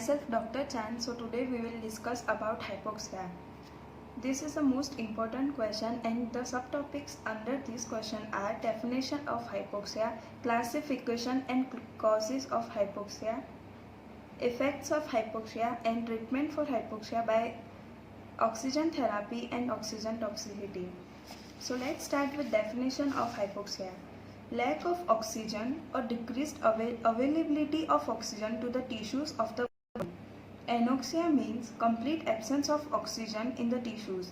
Myself Dr. Chan. So today we will discuss about hypoxia. This is the most important question and the subtopics under this question are definition of hypoxia, classification and causes of hypoxia, effects of hypoxia and treatment for hypoxia by oxygen therapy and oxygen toxicity. So let's start with definition of hypoxia. Lack of oxygen or decreased availability of oxygen to the tissues of the body. Anoxia means complete absence of oxygen in the tissues.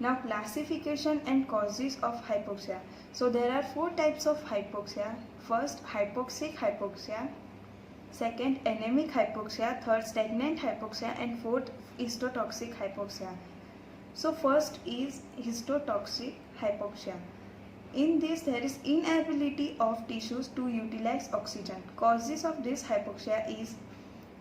Now classification and causes of hypoxia. So there are four types of hypoxia. First, hypoxic hypoxia. Second, anemic hypoxia. Third, stagnant hypoxia. And fourth, histotoxic hypoxia. So first is histotoxic hypoxia. In this, there is inability of tissues to utilize oxygen. Causes of this hypoxia is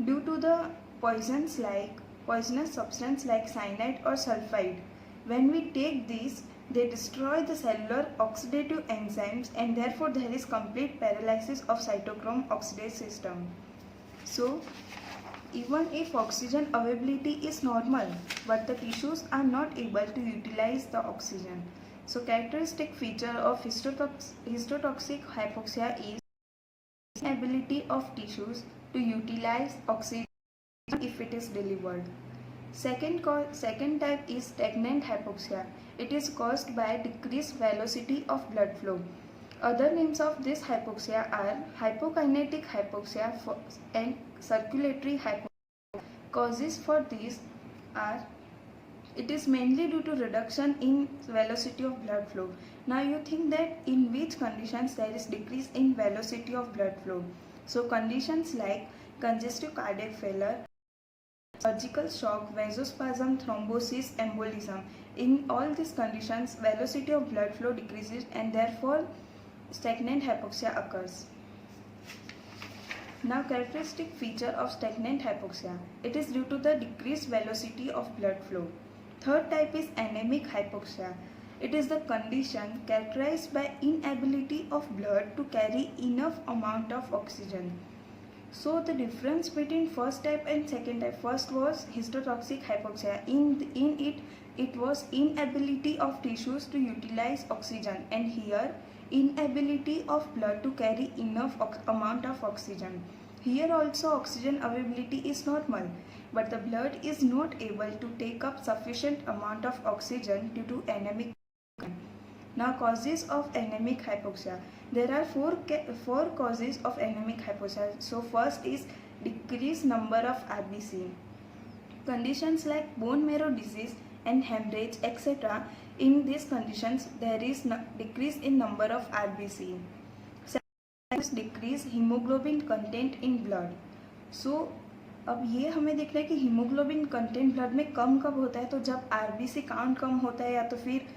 due to the poisonous substance like cyanide or sulfide. When we take these, they destroy the cellular oxidative enzymes and therefore there is complete paralysis of cytochrome oxidase system. So, even if oxygen availability is normal, but the tissues are not able to utilize the oxygen. So characteristic feature of histotoxic hypoxia is inability of tissues to utilize oxygen if it is delivered. Second type is stagnant hypoxia. It is caused by decreased velocity of blood flow. Other names of this hypoxia are hypokinetic hypoxia and circulatory hypoxia. Causes for these are it is mainly due to reduction in velocity of blood flow. Now you think that in which conditions there is decrease in velocity of blood flow. So conditions like congestive cardiac failure, surgical shock, vasospasm, thrombosis, embolism. In all these conditions, velocity of blood flow decreases and therefore stagnant hypoxia occurs. Now characteristic feature of stagnant hypoxia. It is due to the decreased velocity of blood flow. Third type is anemic hypoxia. It is the condition characterized by inability of blood to carry enough amount of oxygen. So the difference between first type and second type, first was histotoxic hypoxia. In it was inability of tissues to utilize oxygen, and here inability of blood to carry enough amount of oxygen. Here also oxygen availability is normal, but the blood is not able to take up sufficient amount of oxygen due to anemic. Now causes of anemic hypoxia. There are four causes of anemic hypoxia. So first is decreased number of RBC. Conditions like bone marrow disease and hemorrhage etc. In these conditions there is decrease in number of RBC. Second is decrease hemoglobin content in blood. So अब ये हमें देखना है कि haemoglobin content blood में कम कब होता है, तो जब आरबीसी काउंट कम होता है या तो फिर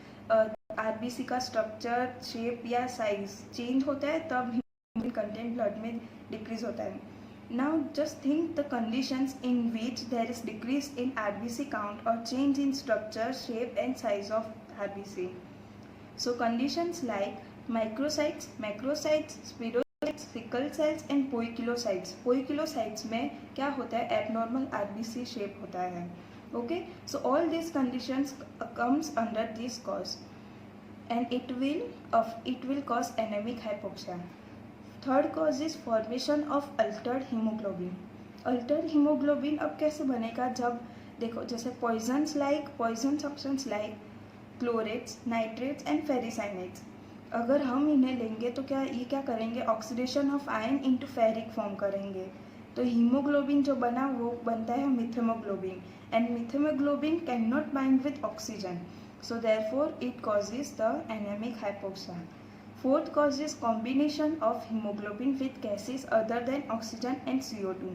आरबीसी का स्ट्रक्चर, शेप या साइज चेंज होता है, तब हीमोग्लोबिन कंटेंट ब्लड में डिक्रीज होता है. Now just think the conditions in which there is decrease in RBC count और change in structure, shape and size of RBC. So conditions like microcytes, macrocytes, spherocytes, sickle cells and poikilocytes. Poikilocytes में क्या होता है, abnormal RBC shape होता है. Okay, so all this conditions comes under this cause and it will cause anemic hypoxia. Third cause is formation of altered hemoglobin. Altered hemoglobin अब कैसे बनेगा, जब देखो जैसे poison substance like chlorates, nitrates and ferricyanide, अगर हम इन्हें लेंगे तो ये क्या करेंगे, oxidation of ion into ferric form करेंगे, तो हीमोग्लोबिन जो बना वो बनता है methaemoglobin, and methaemoglobin can not bind with oxygen. So therefore it causes the anemic hypoxia. Fourth cause is combination of hemoglobin with gases other than oxygen and CO2.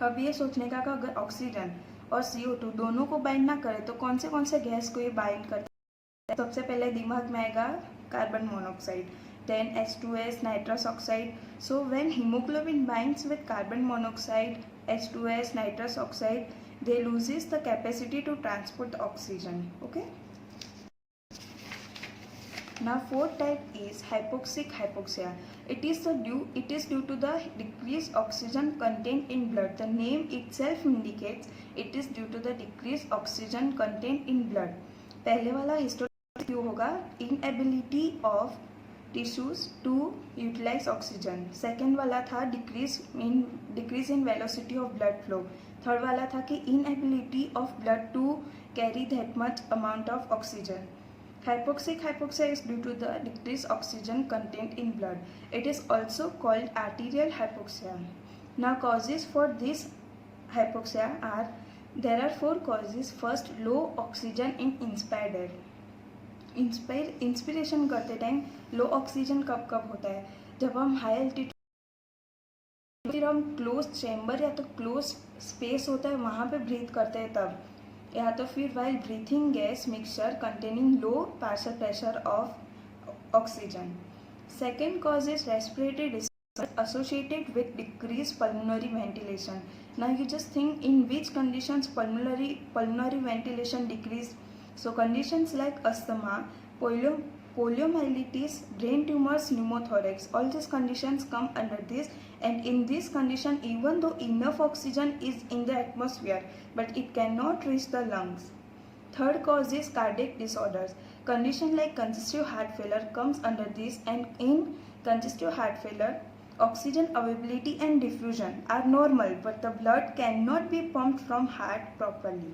अब ये सोचने का कि अगर ऑक्सीजन और CO2 दोनों को बाइंड ना करे तो कौन से गैस को ये बाइंड करता है. सबसे पहले दिमाग में आएगा carbon monoxide, then H2S, nitrous oxide. So when hemoglobin binds with carbon monoxide, H2S, nitrous oxide, they loses the capacity to transport the oxygen. Okay. Now fourth type is hypoxic hypoxia. It is due to the decreased oxygen content in blood. The name itself indicates it is due to the decreased oxygen content in blood. पहले वाला historic क्यों होगा? Inability of tissues to utilize oxygen. Second वाला था decrease in velocity of blood flow. Third वाला था कि inability of blood to carry that much amount of oxygen. Hypoxic hypoxia is due to the decreased oxygen content in blood. It is also called arterial hypoxia. Now causes for this hypoxia are, there are four causes. First, low oxygen in inspired air. Inspiration करते time लो oxygen कब कब होता है? जब हम high altitude, फिर हम close chamber या तो क्लोज स्पेस होता है वहाँ पे ब्रीथ करते हैं तब, या तो फिर while breathing gas mixture containing low partial pressure of oxygen. Second cause is respiratory disorder associated with decreased pulmonary ventilation. Now you just think in which conditions pulmonary ventilation decreased. So conditions like asthma, poliomyelitis, brain tumors, pneumothorax, all these conditions come under this. And in this condition, even though enough oxygen is in the atmosphere, but it cannot reach the lungs. Third cause is cardiac disorders. Condition like congestive heart failure comes under this, and in congestive heart failure, oxygen availability and diffusion are normal, but the blood cannot be pumped from heart properly.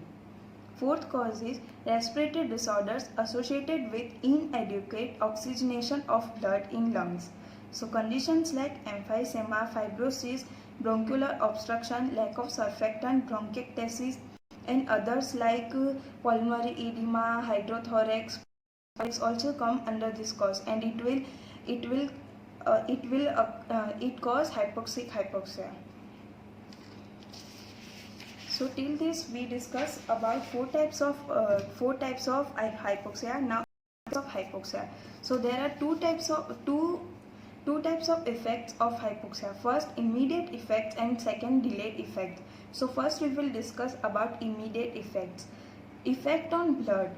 Fourth cause is respiratory disorders associated with inadequate oxygenation of blood in lungs. So conditions like emphysema, fibrosis, bronchial obstruction, lack of surfactant, bronchiectasis, and others like pulmonary edema, hydrothorax also come under this cause, and it cause hypoxic hypoxia. So till this we discuss about four types of hypoxia. Now of hypoxia. So there are two types of effects of hypoxia. First, immediate effects, and second, delayed effects. So first we will discuss about immediate effects. Effect on blood.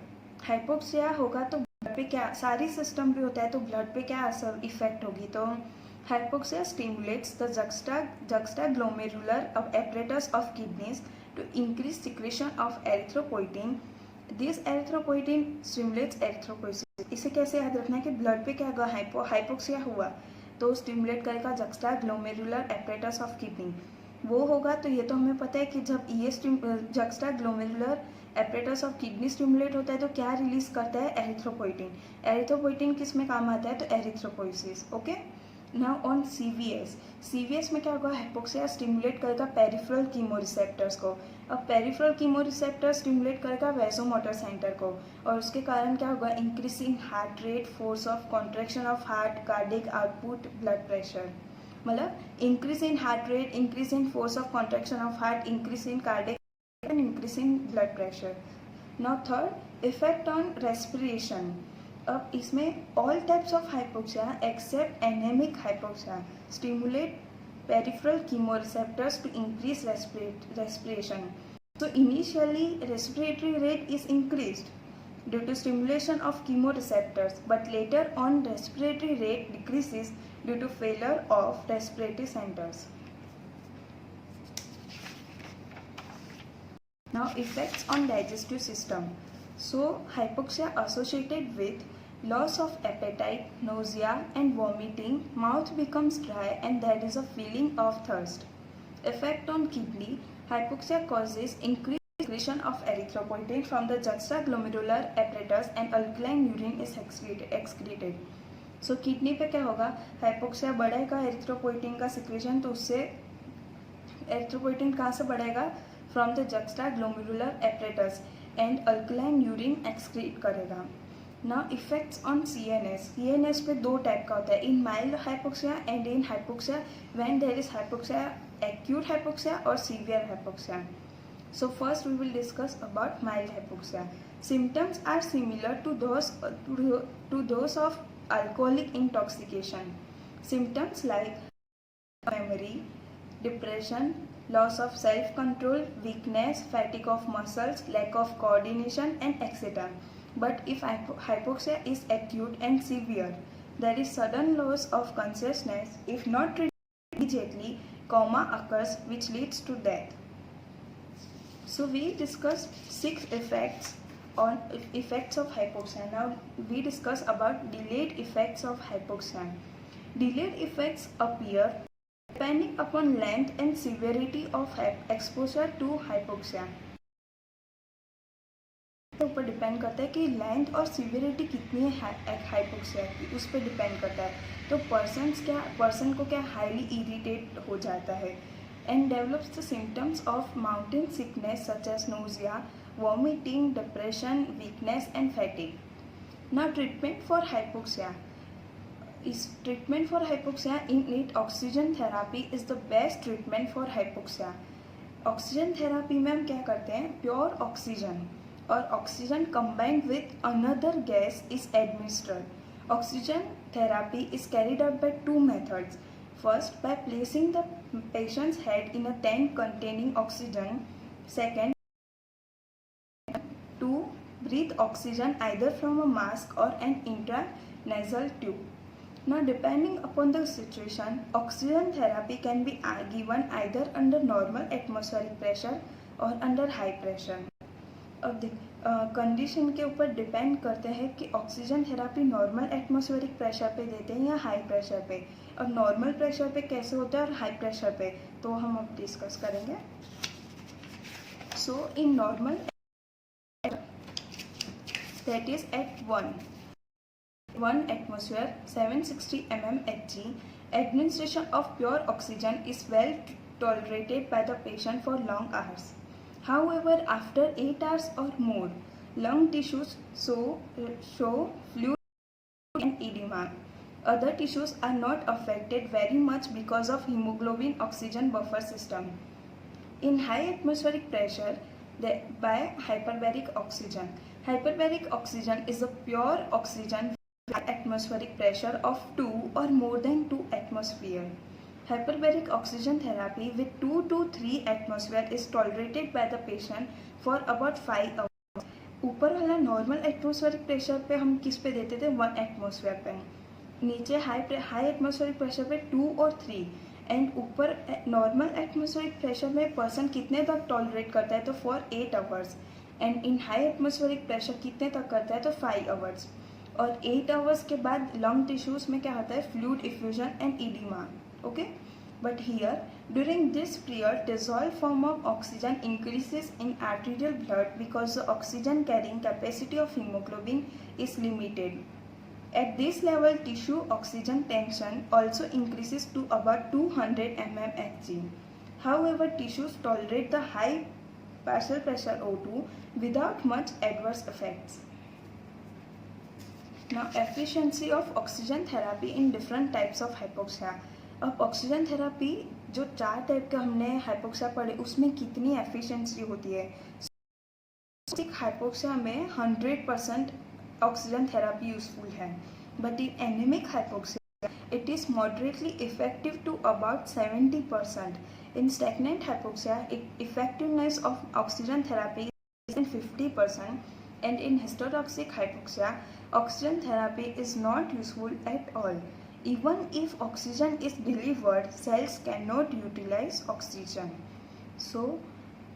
Hypoxia होगा तो blood पे क्या, सारी system पे होता है तो blood पे क्या असर इफेक्ट होगी? तो hypoxia stimulates the juxtaglomerular apparatus of kidneys to increase secretion of erythropoietin. This erythropoietin stimulates erythropoiesis. इसे कैसे याद रखना है कि ब्लड पे क्या होगा? हाइपोक्सिया हुआ तो स्टिमुलेट करेगा juxtaglomerular apparatus of kidney. वो होगा तो ये तो हमें पता है कि जब ये juxtaglomerular apparatus of kidney stimulate होता है तो क्या रिलीज करता है? एरिथ्रोपोइटिन. एरिथ्रोपोइटिन किस में काम आता है? तो erythropoiesis. Okay. Now on CVS में क्या होगा? हाइपोक्सिया स्टिमुलेट करेगा पेरिफेरल कीमोरिसेप्टर्स को. अब पेरिफेरल कीमोरिसेप्टर स्टिमुलेट करेगा वैसोमोटर सेंटर को, और उसके कारण क्या होगा? Increasing heart rate, force of contraction of heart, cardiac output, blood pressure. मतलब increase in heart rate, increase in force of contraction of heart, increase in cardiac and increase in blood pressure. Now third, effect on respiration. अब इसमें all types of hypoxia except anemic hypoxia stimulate peripheral chemoreceptors to increase respiration. So initially respiratory rate is increased due to stimulation of chemoreceptors, but later on respiratory rate decreases due to failure of respiratory centers. Now effects on digestive system. So hypoxia associated with loss of appetite, nausea and vomiting, mouth becomes dry and there is a feeling of thirst. Effect on kidney. Hypoxia causes increased secretion of erythropoietin from the juxtaglomerular apparatus and alkaline urine is excreted. So kidney पे क्या होगा? Hypoxia बढ़ेगा erythropoietin का secretion, तो उससे erythropoietin कहाँ से बढ़ेगा? From the juxtaglomerular apparatus and alkaline urine excrete करेगा. नाउ इफेक्ट्स ऑन CNS पे दो टाइप का होता है, in mild hypoxia and in hypoxia when there is hypoxia, acute hypoxia और severe hypoxia. So first we will discuss about mild hypoxia. Symptoms are similar to those of alcoholic intoxication. Symptoms like memory, depression, loss of self-control, weakness, fatigue of muscles, lack of coordination and etc. But if hypoxia is acute and severe, there is sudden loss of consciousness. If not treated immediately, coma occurs which leads to death. So we discussed 6 effects of hypoxia. Now we discuss about delayed effects of hypoxia. Delayed effects appear depending upon length and severity of exposure to hypoxia. तो ऊपर depend करता है कि length और severity कितनी है hypoxia की, उस पर डिपेंड करता है. तो पर्सन को क्या हाईली इरिटेट हो जाता है and develops the symptoms of mountain sickness such as nausea, vomiting, depression, weakness and fatigue. Now treatment for hypoxia. Treatment for hypoxia in need oxygen therapy is the best treatment for hypoxia. Oxygen therapy में हम क्या करते हैं, pure oxygen और oxygen combined with another gas is administered. Oxygen therapy is carried out by 2 methods. First, by placing the patient's head in a tent containing oxygen. Second, to breathe oxygen either from a mask or an intranasal tube. Now, depending upon the situation, oxygen therapy can be given either under normal atmospheric pressure or under high pressure. अब condition के ऊपर depend करते हैं कि oxygen therapy normal atmospheric pressure पे देते हैं या हाई प्रेशर पे. अब नॉर्मल प्रेशर पे कैसे होता है और हाई प्रेशर पे तो हम अब डिस्कस करेंगे. So in normal that is at 1 atmosphere 760 mm Hg, administration of pure oxygen is well tolerated by the patient for long hours. However, after 8 hours or more, lung tissues show fluid and edema. Other tissues are not affected very much because of hemoglobin oxygen buffer system. In high atmospheric pressure, by hyperbaric oxygen. Hyperbaric oxygen is a pure oxygen atmospheric pressure of 2 or more than 2 atmosphere. Hyperbaric oxygen therapy with 2 to 3 atmosphere is tolerated by the patient for about 5 hours. ऊपर वाला normal atmospheric pressure पे हम किस पे देते थे, 1 atmosphere पे. नीचे हाई एटमॉस्फेरिक प्रेशर पे 2 और 3 एंड ऊपर नॉर्मल एटमॉस्फेरिक प्रेशर में पर्सन कितने तक टॉलरेट करता है, तो for 8 hours. And in high atmospheric pressure कितने तक करता है, तो 5 आवर्स. और 8 आवर्स के बाद लंग टिश्यूज में क्या होता है, fluid effusion and oedema. Okay, but here during this period dissolve form of oxygen increases in arterial blood because the oxygen carrying capacity of haemoglobin is limited. At this level, tissue oxygen tension also increases to about 200 mm Hg. However, tissues tolerate the high partial pressure O2 without much adverse effects. Now, efficiency of oxygen therapy in different types of hypoxia. अब oxygen therapy जो 4 type के हमने hypoxia पढ़े उसमें कितनी efficiency होती है. Hypoxia में 100% ऑक्सीजन थेरापी यूजफुल है, but in anaemic hypoxia it is moderately effective to about 70%. In stagnant hypoxia, effectiveness of oxygen therapy is in 50%, and in histotoxic hypoxia, oxygen therapy is not useful at all. Even if oxygen is delivered, cells cannot utilize oxygen. So,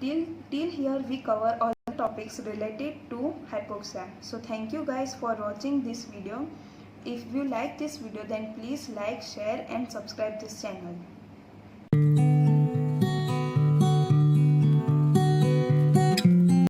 till here we cover all the topics related to hypoxia. So, thank you guys for watching this video. If you like this video, then please like, share and subscribe this channel.